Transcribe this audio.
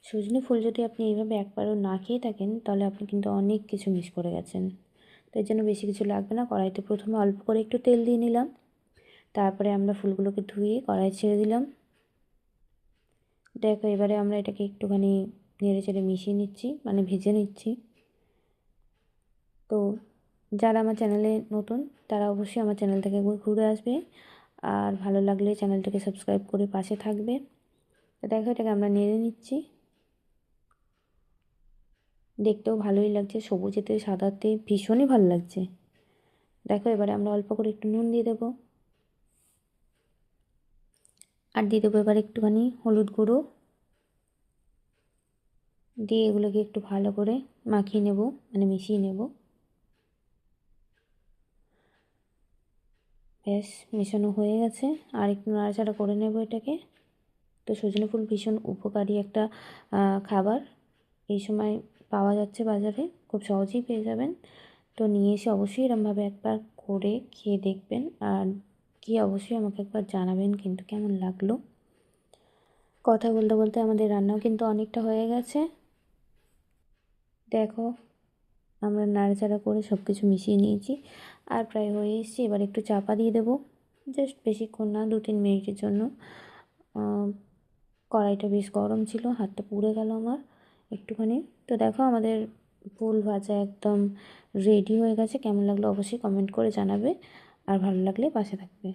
সজনে ফুল যদি আপনি এইভাবে একবারও না খেয়ে থাকেন তাহলে আপনি কিন্তু অনেক কিছু মিস করে গেছেন। তো এর জন্য বেশি কিছু লাগবে না। কড়াইতে প্রথমে অল্প করে একটু তেল দিয়ে নিলাম। তারপরে আমরা ফুলগুলোকে ধুয়ে কড়াই ছেড়ে দিলাম। দেখো এবারে আমরা এটাকে একটুখানি নেড়ে চেড়ে মিশিয়ে নিচ্ছি, মানে ভেজে নিচ্ছি। তো যারা আমার চ্যানেলে নতুন তারা অবশ্যই আমার চ্যানেলটাকে একবার ঘুরে আসবে, আর ভালো লাগলে চ্যানেলটাকে সাবস্ক্রাইব করে পাশে থাকবে। তো দেখো এটাকে আমরা নেড়ে নিচ্ছি। দেখতেও ভালোই লাগছে, সবুজেতে সাদাতে ভীষণই ভালো লাগছে। দেখো এবারে আমরা অল্প করে একটু নুন দিয়ে দেবো, আর দিয়ে দেবো এবার একটুখানি হলুদ গুঁড়ো দিয়ে এগুলোকে একটু ভালো করে মাখিয়ে নেব, মানে মিশিয়ে নেব। ব্যাস মেশানো হয়ে গেছে, আর একটু নাড়াচাড়া করে নেব এটাকে। তো সজনে ফুল ভীষণ উপকারী একটা খাবার, এই সময় পাওয়া যাচ্ছে বাজারে, খুব সহজেই পেয়ে যাবেন। তো নিয়ে এসে অবশ্যই এরমভাবে একবার করে খেয়ে দেখবেন, আর খেয়ে অবশ্যই আমাকে একবার জানাবেন কিন্তু কেমন লাগলো। কথা বলতে বলতে আমাদের রান্নাও কিন্তু অনেকটা হয়ে গেছে। দেখো আমরা নাড়াচাড়া করে সব কিছু মিশিয়ে নিয়েছি, আর প্রায় হয়ে এসেছি। এবার একটু চাপা দিয়ে দেবো, জাস্ট বেশিক্ষণ না, 2-3 মিনিটের জন্য। কড়াইটা বেশ গরম ছিল, হাতটা পুড়ে গেল আমার একটুখানি। তো দেখো আমাদের ফুল ভাজা একদম রেডি হয়ে গেছে। কেমন লাগলো অবশ্যই কমেন্ট করে জানাবে, আর ভালো লাগলে পাশে থাকবে।